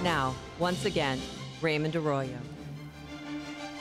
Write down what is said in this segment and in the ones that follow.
Now, once again, Raymond Arroyo.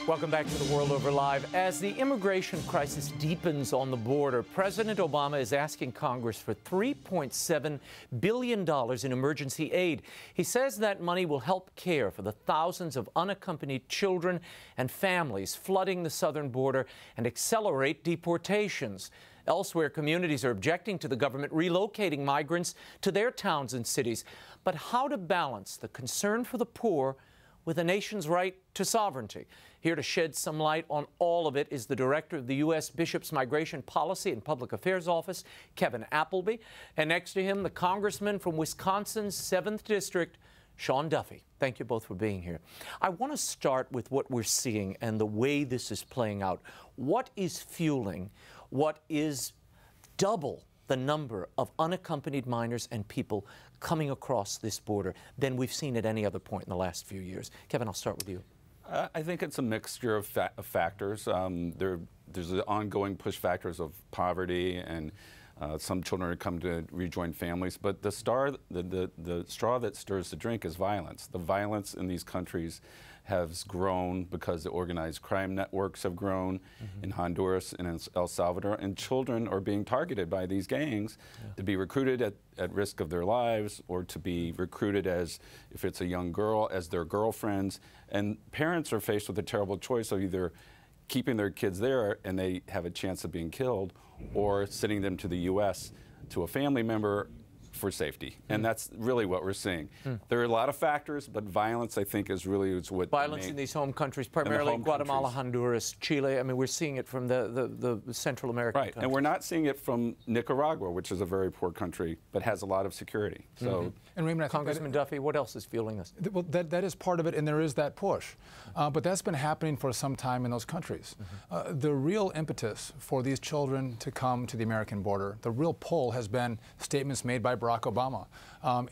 Welcome back to The World Over Live. As the immigration crisis deepens on the border, President Obama is asking Congress for $3.7 billion in emergency aid. He says that money will help care for the thousands of unaccompanied children and families flooding the southern border and accelerate deportations. Elsewhere, communities are objecting to the government relocating migrants to their towns and cities. But how to balance the concern for the poor with a nation's right to sovereignty? Here to shed some light on all of it is the director of the U.S. Bishop's Migration Policy and Public Affairs Office, Kevin Appleby. And next to him, the congressman from Wisconsin's 7th District, Sean Duffy. Thank you both for being here. I want to start with what we're seeing and the way this is playing out. What is fueling what is double the number of unaccompanied minors and people coming across this border than we've seen at any other point in the last few years? Kevin, I'll start with you. I think it's a mixture of factors. There's the ongoing push factors of poverty, and some children are coming to rejoin families. But the straw that stirs the drink is violence. The violence in these countries has grown because the organized crime networks have grown in Honduras and in El Salvador, and children are being targeted by these gangs to be recruited at risk of their lives, or to be recruited as, if it's a young girl, as their girlfriends. And parents are faced with a terrible choice of either keeping their kids there and they have a chance of being killed, or sending them to the U.S. to a family member for safety. And that's really what we're seeing. There are a lot of factors, but violence, I think, is what violence in these home countries, primarily Guatemala, Honduras, Chile. I mean, we're seeing it from the Central American countries. And we're not seeing it from Nicaragua, which is a very poor country, but has a lot of security. So, and Raymond, Congressman Duffy, what else is fueling this? Well, that is part of it, and there is that push. But that's been happening for some time in those countries. The real impetus for these children to come to the American border, the real pull has been statements made by Barack Obama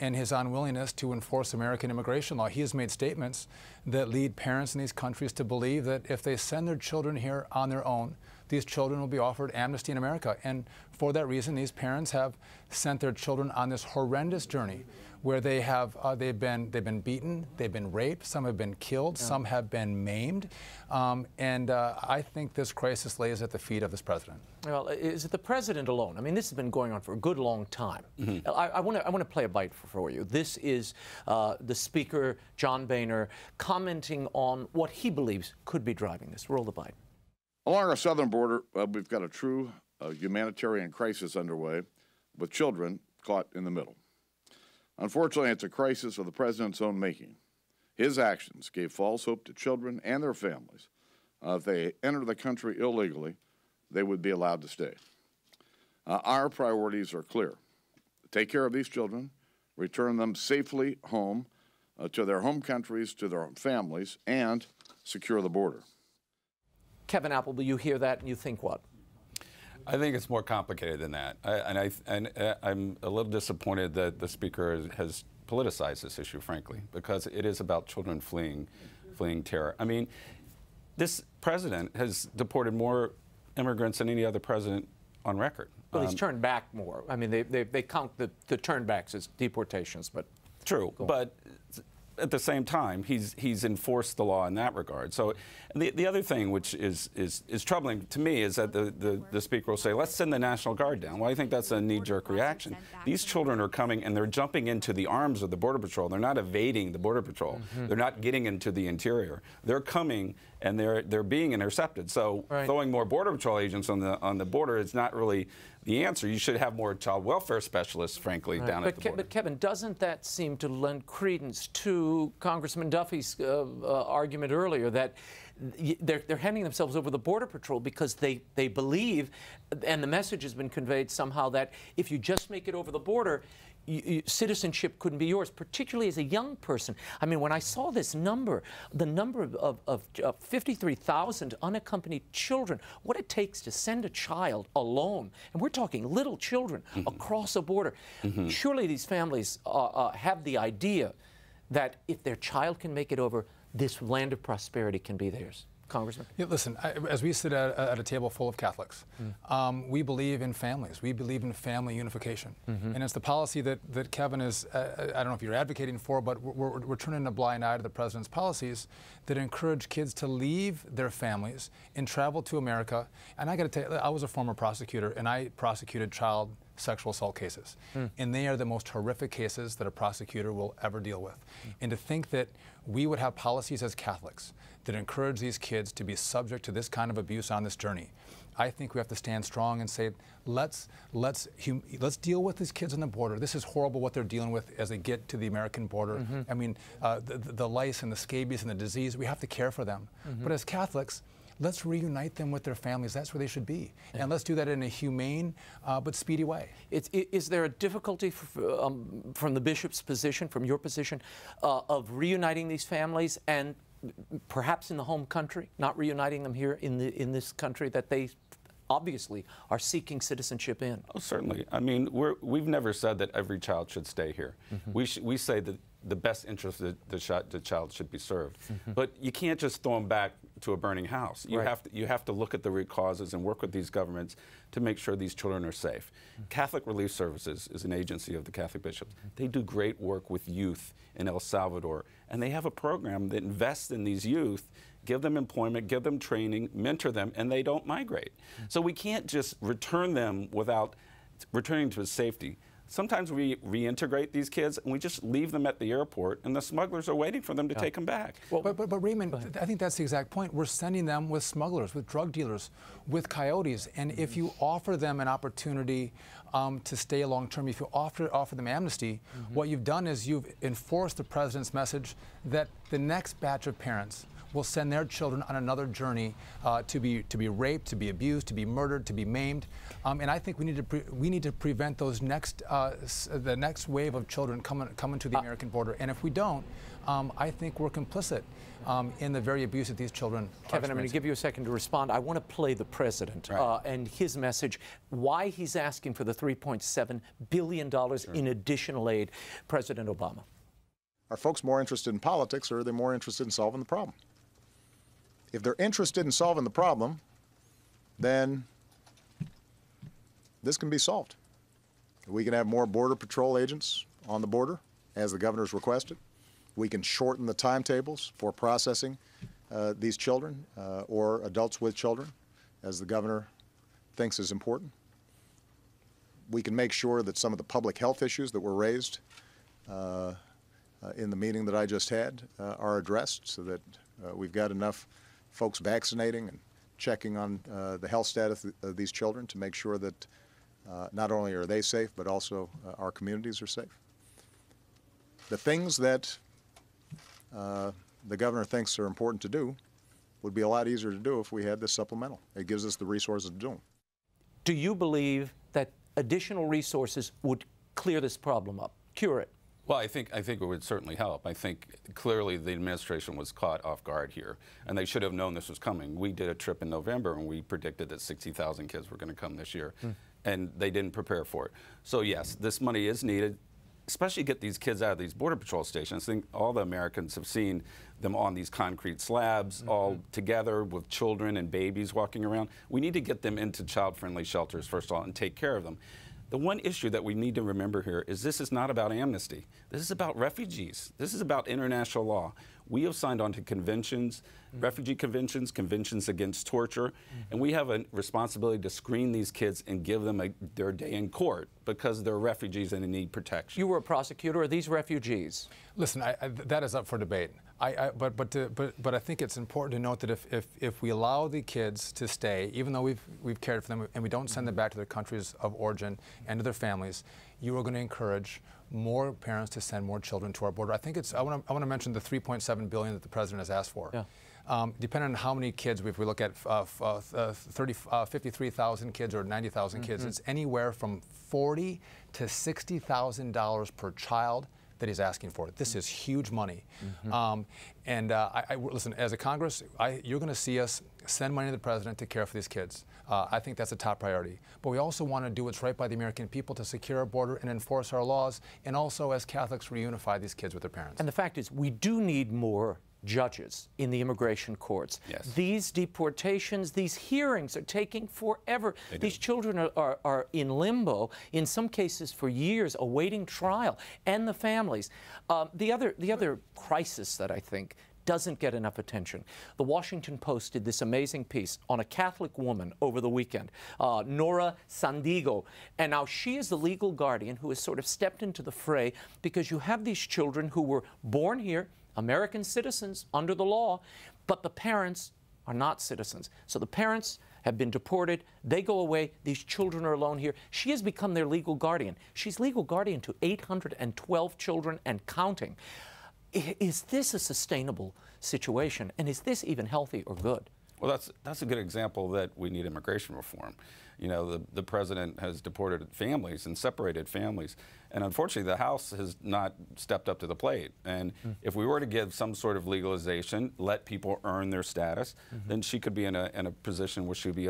and his unwillingness to enforce American immigration law. He has made statements that lead parents in these countries to believe that if they send their children here on their own, these children will be offered amnesty in America. And for that reason, these parents have sent their children on this horrendous journey where they have they've been beaten, they've been raped, some have been killed, some have been maimed, and I think this crisis lays at the feet of this president. Well, is it the president alone? I mean, this has been going on for a good long time. I want to play a bite for you. This is the Speaker, John Boehner, commenting on what he believes could be driving this. Roll the bite. Along our southern border, we've got a true humanitarian crisis underway, with children caught in the middle. Unfortunately, it's a crisis of the president's own making. His actions gave false hope to children and their families. If they enter the country illegally, they would be allowed to stay. Our priorities are clear. Take care of these children, return them safely home to their home countries, to their own families, and secure the border. Kevin Appleby, you hear that and you think what? I think it's more complicated than that. I'm a little disappointed that the Speaker has politicized this issue, frankly, because it is about children fleeing terror. I mean, this president has deported more immigrants than any other president on record. Well, he's turned back more. I mean, they count the turnbacks as deportations, but... True, but at the same time, he's enforced the law in that regard. So the other thing which is troubling to me is that the Speaker will say, let's send the National Guard down. Well, I think that's a knee-jerk reaction. These children are coming and they're jumping into the arms of the Border Patrol. They're not evading the Border Patrol. They're not getting into the interior. They're coming and they're being intercepted. So throwing more Border Patrol agents on the border is not really the answer. You should have more child welfare specialists, frankly, down at the border. But Kevin, doesn't that seem to lend credence to Congressman Duffy's argument earlier that they're handing themselves over the Border Patrol because they believe, and the message has been conveyed somehow, that if you just make it over the border, citizenship couldn't be yours, particularly as a young person. I mean, when I saw this number, the number of 53,000 unaccompanied children, what it takes to send a child alone, and we're talking little children across a border. Surely these families have the idea that if their child can make it over, this land of prosperity can be theirs. Congressman? Yeah, listen, as we sit at a table full of Catholics, we believe in families. We believe in family unification. And it's the policy that Kevin is, I don't know if you're advocating for, but we're turning a blind eye to the president's policies that encourage kids to leave their families and travel to America. And I got to tell you, I was a former prosecutor, and I prosecuted child sexual assault cases. And they are the most horrific cases that a prosecutor will ever deal with. And to think that we would have policies as Catholics that encourage these kids to be subject to this kind of abuse on this journey, I think we have to stand strong and say, let's deal with these kids on the border. This is horrible what they're dealing with as they get to the American border. I mean, the lice and the scabies and the disease, we have to care for them. But as Catholics, let's reunite them with their families. That's where they should be. And let's do that in a humane but speedy way. Is there a difficulty from the bishop's position, from your position, of reuniting these families and perhaps in the home country, not reuniting them here in this country that they obviously are seeking citizenship in? Oh, certainly. I mean, we've never said that every child should stay here. We say that the best interest of the child should be served. But you can't just throw them back to a burning house. You have to look at the root causes and work with these governments to make sure these children are safe. Catholic Relief Services is an agency of the Catholic bishops. They do great work with youth in El Salvador, and they have a program that invests in these youth, give them employment, give them training, mentor them, and they don't migrate. So we can't just return them without returning to safety. Sometimes we reintegrate these kids and we just leave them at the airport, and the smugglers are waiting for them to take them back. Well, but Raymond, I think that's the exact point. We're sending them with smugglers, with drug dealers, with coyotes, and if you offer them an opportunity to stay long term, if you offer them amnesty, what you've done is you've enforced the president's message that the next batch of parents will send their children on another journey to be raped, to be abused, to be murdered, to be maimed, and I think we need to prevent those the next wave of children coming to the American border. And if we don't, I think we're complicit in the very abuse that these children Kevin, I'm going to give you a second to respond. I want to play the president and his message, why he's asking for the $3.7 billion in additional aid. President Obama. Are folks more interested in politics, or are they more interested in solving the problem? If they're interested in solving the problem, then this can be solved. We can have more Border Patrol agents on the border, as the governor's requested. We can shorten the timetables for processing these children or adults with children, as the governor thinks is important. We can make sure that some of the public health issues that were raised in the meeting that I just had are addressed, so that we've got enough folks vaccinating and checking on the health status of these children to make sure that not only are they safe, but also our communities are safe. The things that the governor thinks are important to do would be a lot easier to do if we had this supplemental. It gives us the resources to do them. Do you believe that additional resources would clear this problem up, cure it? Well, I think it would certainly help. I think clearly the administration was caught off guard here, and they should have known this was coming. We did a trip in November, and we predicted that 60,000 kids were going to come this year, and they didn't prepare for it. So yes, this money is needed, especially to get these kids out of these Border Patrol stations. I think all the Americans have seen them on these concrete slabs, all together with children and babies walking around. We need to get them into child-friendly shelters, first of all, and take care of them. The one issue that we need to remember here is this is not about amnesty. This is about refugees. This is about international law. We have signed on to conventions, refugee conventions, conventions against torture, and we have a responsibility to screen these kids and give them their day in court because they're refugees and they need protection. You were a prosecutor. Are these refugees? Listen, that is up for debate. But I think it's important to note that if we allow the kids to stay, even though we've cared for them, and we don't send them back to their countries of origin and to their families, you are going to encourage more parents to send more children to our border. I think I want to mention the $3.7 billion that the president has asked for. Yeah. Depending on how many kids, if we look at 53,000 kids or 90,000 kids, it's anywhere from $40,000 to $60,000 per child that he's asking for. This is huge money. Listen, as a Congress, you're going to see us send money to the president to care for these kids. I think that's a top priority. But we also want to do what's right by the American people to secure our border and enforce our laws, and also as Catholics reunify these kids with their parents. And the fact is, we do need more judges in the immigration courts. Yes. These deportations, these hearings are taking forever. These children are in limbo, in some cases for years, awaiting trial, and the families. The other crisis that I think doesn't get enough attention. The Washington Post did this amazing piece on a Catholic woman over the weekend, Nora Sandiego. And now she is the legal guardian who has sort of stepped into the fray because you have these children who were born here, American citizens under the law, but the parents are not citizens. So the parents have been deported, they go away, these children are alone here. She has become their legal guardian. She's legal guardian to 812 children and counting. Is this a sustainable situation, and is this even healthy or good? Well, that's a good example that we need immigration reform. You know, the president has deported families and separated families, and unfortunately the House has not stepped up to the plate. And if we were to give some sort of legalization, let people earn their status, then she could be in a position where she would be,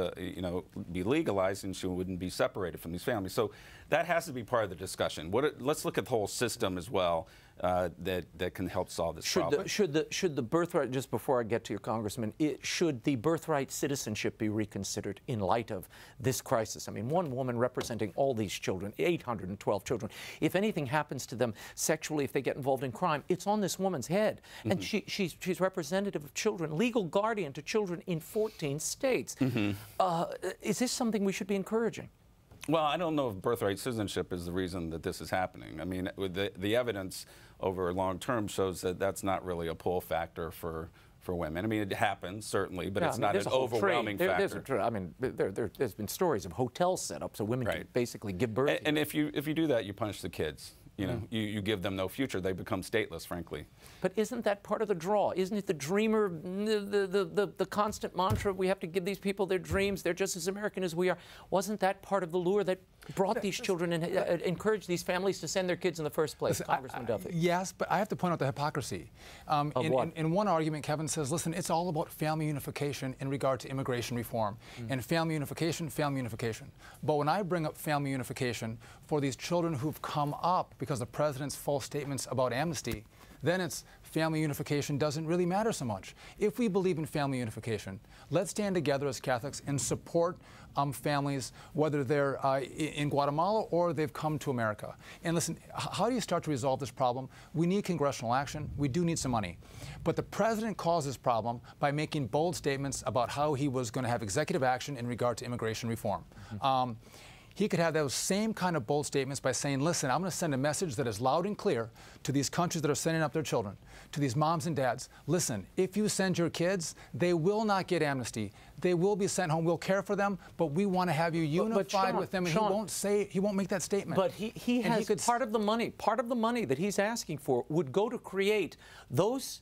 be legalized, and she wouldn't be separated from these families. So that has to be part of the discussion. Let's look at the whole system as well. That can help solve this problem. Should the birthright, just before I get to your Congressman, should the birthright citizenship be reconsidered in light of this crisis? I mean, one woman representing all these children, 812 children. If anything happens to them sexually, if they get involved in crime, it's on this woman's head. And she's representative of children, legal guardian to children in 14 states. Is this something we should be encouraging? Well, I don't know if birthright citizenship is the reason that this is happening. I mean, the evidence over long term shows that that's not really a pull factor for women. I mean, it happens, certainly, but it's not an overwhelming factor. There's been stories of hotels set up so women can basically give birth. And if you do that, you punish the kids. You know, you give them no future. They become stateless, frankly. But isn't that part of the draw? Isn't it the dreamer, the constant mantra, we have to give these people their dreams, they're just as American as we are? Wasn't that part of the lure that brought these children and encouraged these families to send their kids in the first place, Congressman Duffy? Yes, but I have to point out the hypocrisy. In one argument, Kevin says, listen, it's all about family unification in regard to immigration reform. And family unification. But when I bring up family unification for these children who've come up because of the president's false statements about amnesty, then it's family unification doesn't really matter so much. If we believe in family unification, let's stand together as Catholics and support families, whether they're in Guatemala or they've come to America. And listen, how do you start to resolve this problem? We need congressional action. We do need some money. But the president caused this problem by making bold statements about how he was going to have executive action in regard to immigration reform. He could have those same kind of bold statements by saying, listen, I'm going to send a message that is loud and clear to these countries that are sending up their children, to these moms and dads. Listen, if you send your kids, they will not get amnesty. They will be sent home. We'll care for them, but we want to have you unified with them. And he won't make that statement. But he has part of the money that he's asking for would go to create those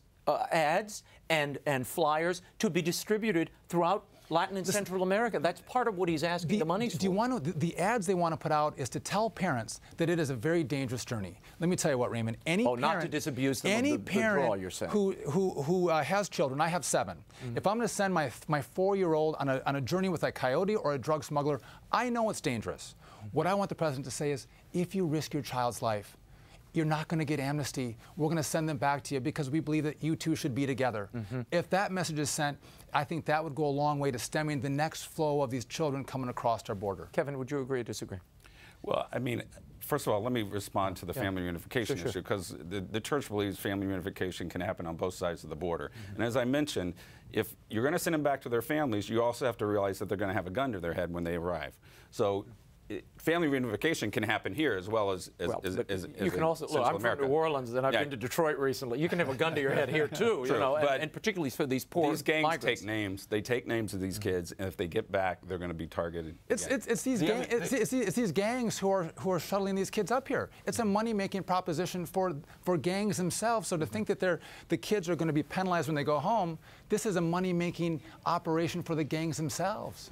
ads and flyers to be distributed throughout Latin and Central America. That's part of what he's asking the money for. Do you want to, the ads they want to put out is to tell parents that it is a very dangerous journey. Let me tell you what, Raymond. Any parent, not to disabuse them any of the parent draw, you're saying. who has children, I have 7. If I'm going to send my 4-year-old on a journey with a coyote or a drug smuggler, I know it's dangerous. What I want the president to say is, if you risk your child's life, you're not going to get amnesty. We're going to send them back to you because we believe that you two should be together. If that message is sent, I think that would go a long way to stemming the next flow of these children coming across our border. Kevin, would you agree or disagree? Well, I mean, first of all, let me respond to the family reunification issue, because the church believes family reunification can happen on both sides of the border. And as I mentioned, if you're going to send them back to their families, you also have to realize that they're going to have a gun to their head when they arrive. So family reunification can happen here as well as you can also look. I'm from New Orleans, and I've been to Detroit recently. You can have a gun to your head here too, you know, and particularly for these poor these gangs migrants. take names. They take names of these kids, and if they get back, they're going to be targeted. It's these gangs who are shuttling these kids up here. It's a money-making proposition for gangs themselves. So to think that the kids are going to be penalized when they go home, this is a money-making operation for the gangs themselves.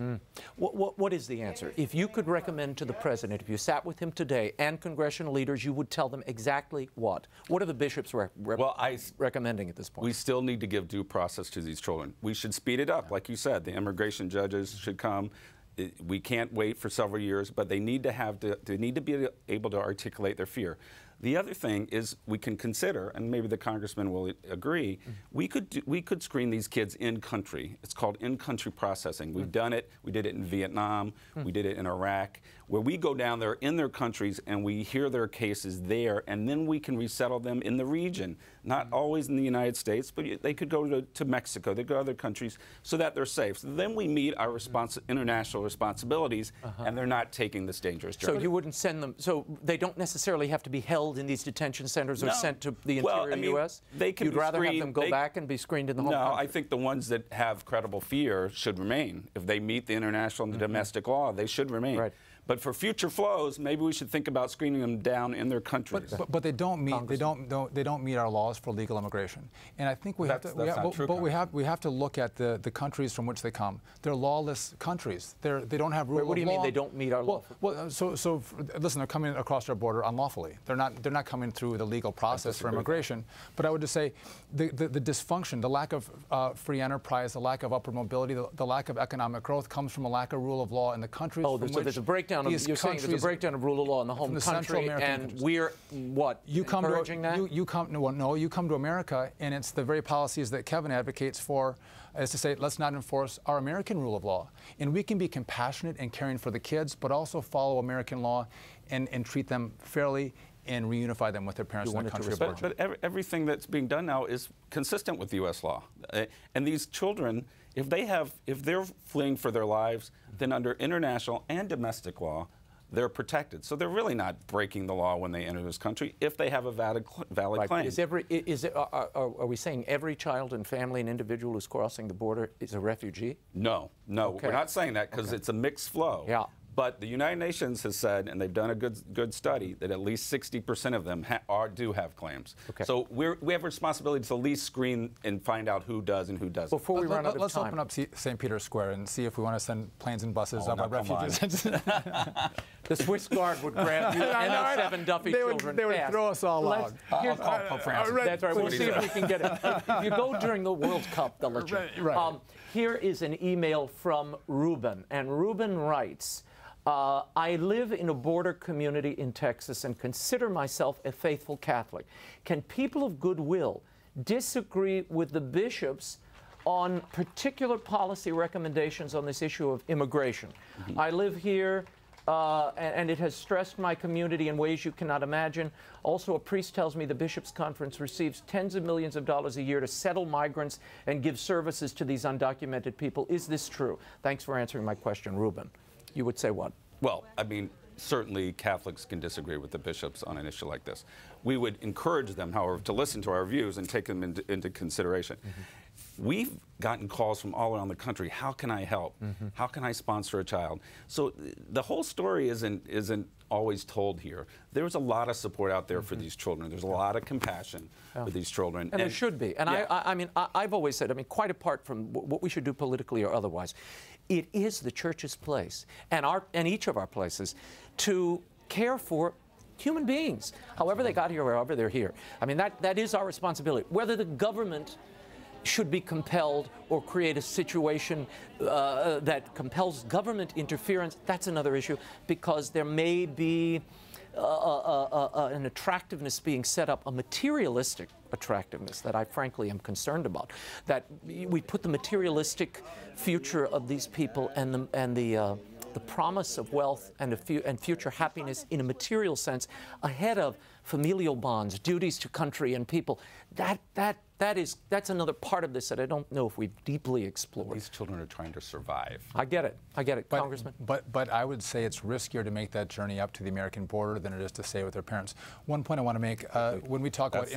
What is the answer? If you could recommend to the president, if you sat with him today and congressional leaders, you would tell them exactly what? What are the bishops recommending at this point? We still need to give due process to these children. We should speed it up, like you said. The immigration judges should come. We can't wait for several years, but they need to be able to articulate their fear. The other thing is we can consider, and maybe the congressman will agree, we could screen these kids in country. It's called in-country processing. We've done it. We did it in Vietnam. We did it in Iraq, where we go down there in their countries and we hear their cases there, and then we can resettle them in the region. Not always in the United States, but they could go to Mexico. They go to other countries so that they're safe. So then we meet our international responsibilities, and they're not taking this dangerous journey. So you wouldn't send them, so they don't necessarily have to be held in these detention centers or sent to the interior U.S.? They can You'd rather have them go back and be screened in the home country? No, I think the ones that have credible fear should remain. If they meet the international and the domestic law, they should remain. Right. But for future flows, maybe we should think about screening them down in their countries. But they don't meet they don't meet our laws for legal immigration. And I think we have to look at the countries from which they come. They're lawless countries. They don't have rule of law. What do you mean they don't meet our law? Listen, they're coming across our border unlawfully. They're not coming through the legal process for immigration. But I would just say the dysfunction, the lack of free enterprise, the lack of upward mobility, the lack of economic growth comes from a lack of rule of law in the countries from which there's a breakdown of, you're saying there's a breakdown of rule of law in the home country, and we're encouraging that? You come to America, and it's the very policies that Kevin advocates for, is to say, let's not enforce our American rule of law. And we can be compassionate and caring for the kids, but also follow American law and treat them fairly and reunify them with their parents in the country of origin. But everything that's being done now is consistent with U.S. law. And these children, if they're fleeing for their lives, then under international and domestic law, they're protected. So they're really not breaking the law when they enter this country if they have a valid claim. Are we saying every child and family and individual who's crossing the border is a refugee? No, Okay. we're not saying that because it's a mixed flow. Yeah. But the United Nations has said, and they've done a good study, that at least 60% of them do have claims. Okay. So we have a responsibility to at least screen and find out who does and who doesn't. Before we run out of time, let's open up St. Peter's Square and see if we want to send planes and buses of our refugees. The Swiss Guard would grab you and those 7 Duffy children. They would throw us all out. I'll call Pope Francis. That's right. We'll see if we can get it. If you go during the World Cup, they'll let you. Right. Here is an email from Ruben, and Ruben writes, I live in a border community in Texas and consider myself a faithful Catholic. Can people of goodwill disagree with the bishops on particular policy recommendations on this issue of immigration? I live here, and it has stressed my community in ways you cannot imagine. Also, a priest tells me the Bishops' Conference receives tens of millions of dollars a year to settle migrants and give services to these undocumented people. Is this true? Thanks for answering my question, Ruben. You would say what? Well, I mean, certainly Catholics can disagree with the bishops on an issue like this. We would encourage them, however, to listen to our views and take them into consideration. We've gotten calls from all around the country. How can I help? How can I sponsor a child? So the whole story isn't always told here. There's a lot of support out there for these children. There's a lot of compassion for these children. And there should be. And I mean, I've always said, I mean, quite apart from what we should do politically or otherwise, it is the church's place and each of our places to care for human beings, however they got here, wherever they're here. I mean, that is our responsibility. Whether the government should be compelled or create a situation that compels government interference, that's another issue, because there may be an attractiveness being set up, a materialistic attractiveness that I frankly am concerned about. That we put the materialistic future of these people and the promise of wealth and future happiness in a material sense ahead of familial bonds, duties to country and people. That's another part of this that I don't know if we've deeply explored. These children are trying to survive. I get it, Congressman. But I would say it's riskier to make that journey up to the American border than it is to stay with their parents. One point I want to make, when we talk about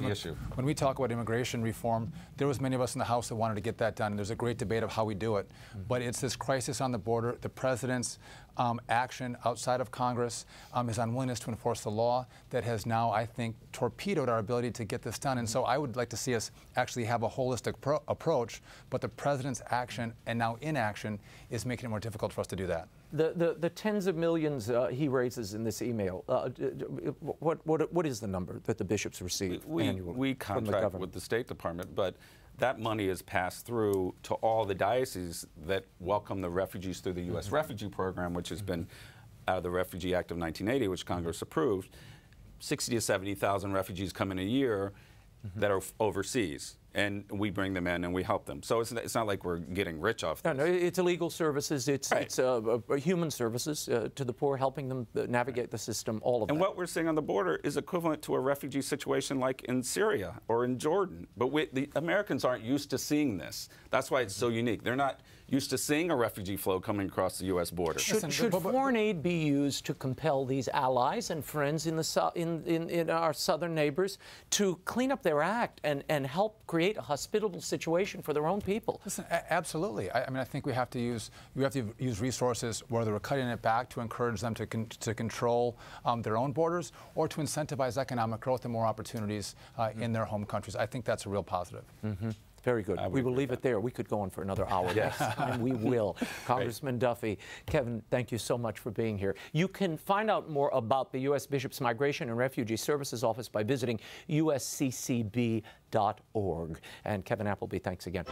immigration reform, there was many of us in the House that wanted to get that done. There's a great debate of how we do it. But it's this crisis on the border, the president's action outside of Congress, his unwillingness to enforce the law that has now, I think, torpedoed our ability to get this done. And so I would like to see us actually have a holistic approach, but the president's action and now inaction is making it more difficult for us to do that. The tens of millions he raises in this email, what is the number that the bishops receive annually? We contract with the State Department, but that money is passed through to all the dioceses that welcome the refugees through the U.S. Refugee Program, which has been out of the Refugee Act of 1980, which Congress approved. 60 to 70,000 refugees come in a year that are overseas, and we bring them in and we help them. So it's not like we're getting rich off this. No, it's illegal services. It's, right. it's human services to the poor, helping them navigate the system, all of that. And what we're seeing on the border is equivalent to a refugee situation like in Syria or in Jordan. But the Americans aren't used to seeing this. That's why it's so unique. They're not used to seeing a refugee flow coming across the U.S. border. Should foreign aid be used to compel these allies and friends in our southern neighbors to clean up their act and help create a hospitable situation for their own people? Listen, absolutely. I mean, I think we have to use resources, whether we're cutting it back to encourage them to control their own borders, or to incentivize economic growth and more opportunities in their home countries. I think that's a real positive. Very good. We will leave it there. We could go on for another hour. Yes. And we will. Congressman Duffy, Kevin, thank you so much for being here. You can find out more about the U.S. Bishop's Migration and Refugee Services Office by visiting usccb.org. And Kevin Appleby, thanks again.